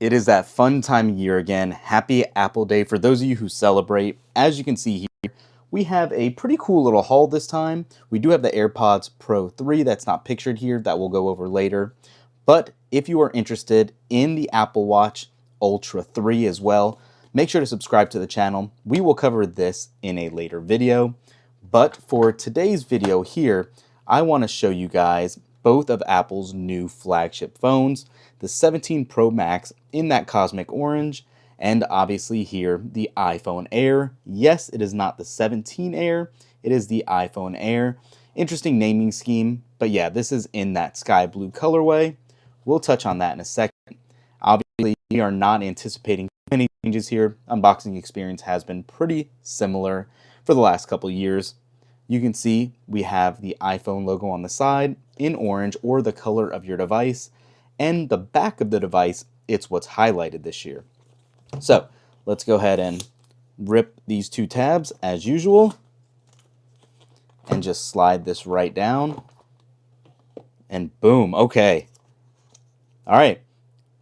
It is that fun time of year again. Happy Apple Day for those of you who celebrate. As you can see here, we have a pretty cool little haul this time. We do have the AirPods Pro 3 that's not pictured here that we'll go over later. But if you are interested in the Apple Watch Ultra 3 as well, make sure to subscribe to the channel. We will cover this in a later video. But for today's video here, I want to show you guys both of Apple's new flagship phones, the 17 Pro Max in that cosmic orange, and obviously here, the iPhone Air. Yes, it is not the 17 Air, it is the iPhone Air. Interesting naming scheme, but yeah, this is in that sky blue colorway. We'll touch on that in a second. Obviously, we are not anticipating many changes here. Unboxing experience has been pretty similar for the last couple years. You can see we have the iPhone logo on the side in orange or the color of your device, and the back of the device, it's what's highlighted this year. So let's go ahead and rip these two tabs as usual and just slide this right down and boom. Okay. All right.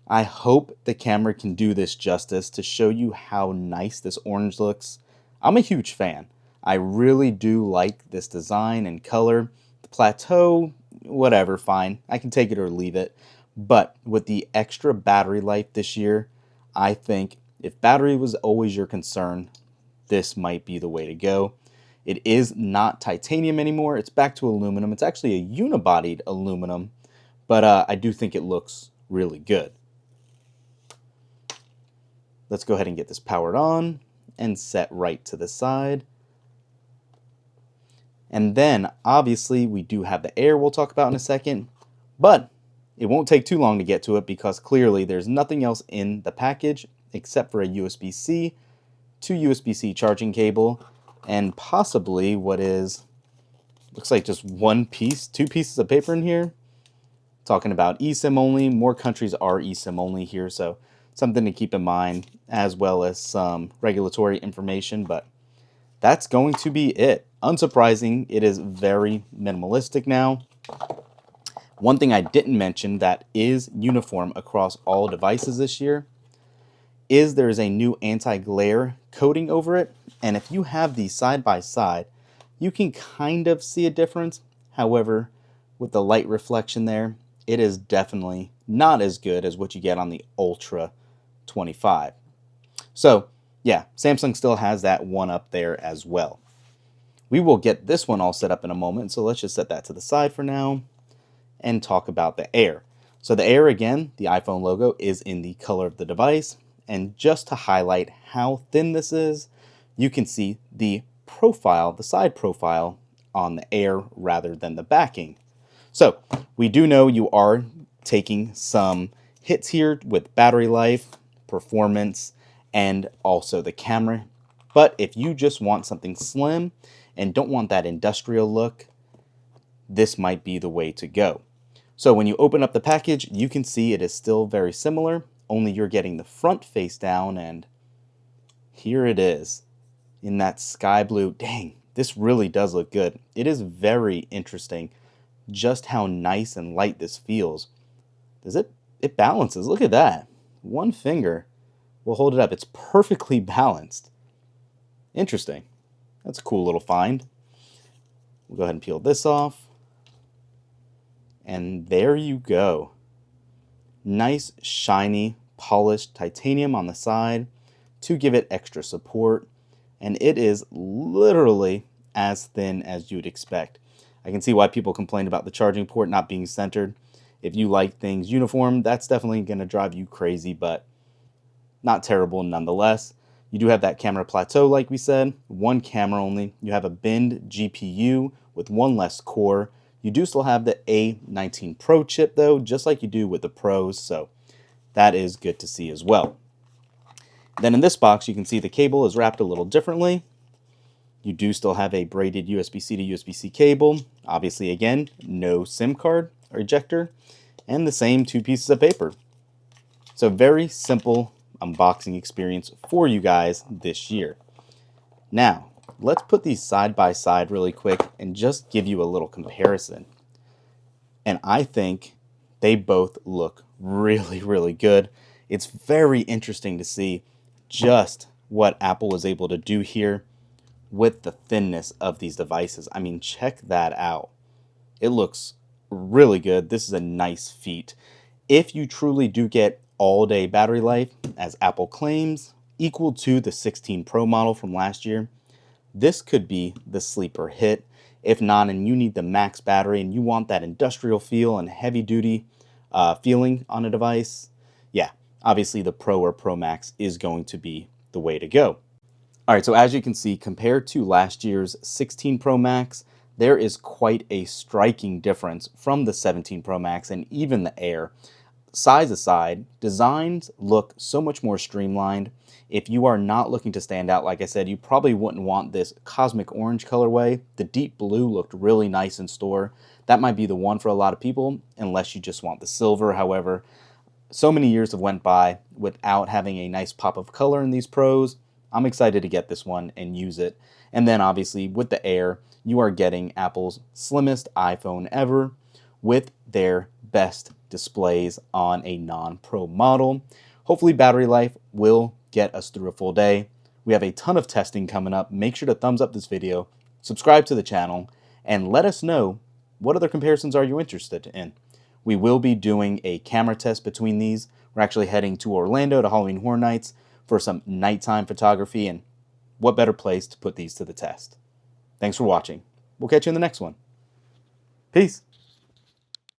I hope the camera can do this justice to show you how nice this orange looks. I'm a huge fan. I really do like this design and color. The plateau, whatever, fine. I can take it or leave it. But with the extra battery life this year, I think if battery was always your concern, this might be the way to go. It is not titanium anymore. It's back to aluminum. It's actually a unibodied aluminum, but I do think it looks really good. Let's go ahead and get this powered on and set right to the side. And then, obviously, we do have the Air we'll talk about in a second, but it won't take too long to get to it because clearly there's nothing else in the package except for a USB-C to USB-C charging cable and possibly what looks like just two pieces of paper in here. Talking about eSIM only. More countries are eSIM only here, so something to keep in mind, as well as some regulatory information, but that's going to be it. Unsurprising, it is very minimalistic now. One thing I didn't mention that is uniform across all devices this year is there is a new anti-glare coating over it, and if you have these side by side, you can kind of see a difference. However, with the light reflection there, it is definitely not as good as what you get on the Ultra 25. So yeah, Samsung still has that one up there as well. We will get this one all set up in a moment, so let's just set that to the side for now and talk about the Air. So the Air, again, the iPhone logo is in the color of the device, and just to highlight how thin this is, you can see the profile, the side profile on the Air rather than the backing. So we do know you are taking some hits here with battery life, performance, and also the camera. But if you just want something slim and don't want that industrial look, this might be the way to go. So when you open up the package, you can see it is still very similar, only you're getting the front face down, and here it is in that sky blue. Dang, this really does look good. It is very interesting just how nice and light this feels. It balances. Look at that. One finger will hold it up. It's perfectly balanced. Interesting. That's a cool little find. We'll go ahead and peel this off. And there you go. Nice, shiny, polished titanium on the side to give it extra support. And it is literally as thin as you'd expect. I can see why people complain about the charging port not being centered. If you like things uniform, that's definitely going to drive you crazy, but not terrible nonetheless. You do have that camera plateau, like we said, one camera only. You have a binned GPU with one less core. You do still have the A19 Pro chip, though, just like you do with the Pros, so that is good to see as well. Then in this box, you can see the cable is wrapped a little differently. You do still have a braided USB-C to USB-C cable. Obviously, again, no SIM card or ejector, and the same two pieces of paper. So very simple unboxing experience for you guys this year. Now, let's put these side by side really quick and just give you a little comparison. And I think they both look really, really good. It's very interesting to see just what Apple is able to do here with the thinness of these devices. I mean, check that out. It looks really good. This is a nice feat. If you truly do get all day battery life, as Apple claims, equal to the 16 Pro model from last year, this could be the sleeper hit. If not, and you need the max battery and you want that industrial feel and heavy duty feeling on a device, yeah, obviously the Pro or Pro Max is going to be the way to go. All right, so as you can see, compared to last year's 16 Pro Max, there is quite a striking difference from the 17 Pro Max and even the Air. Size aside, designs look so much more streamlined. If you are not looking to stand out, like I said, you probably wouldn't want this cosmic orange colorway. The deep blue looked really nice in store. That might be the one for a lot of people, unless you just want the silver. However, so many years have went by without having a nice pop of color in these Pros. I'm excited to get this one and use it. And then obviously with the Air, you are getting Apple's slimmest iPhone ever with their best displays on a non-Pro model. Hopefully battery life will get us through a full day. We have a ton of testing coming up. Make sure to thumbs up this video, subscribe to the channel, and let us know what other comparisons are you interested in. We will be doing a camera test between these. We're actually heading to Orlando to Halloween Horror Nights for some nighttime photography, and what better place to put these to the test. Thanks for watching. We'll catch you in the next one. Peace.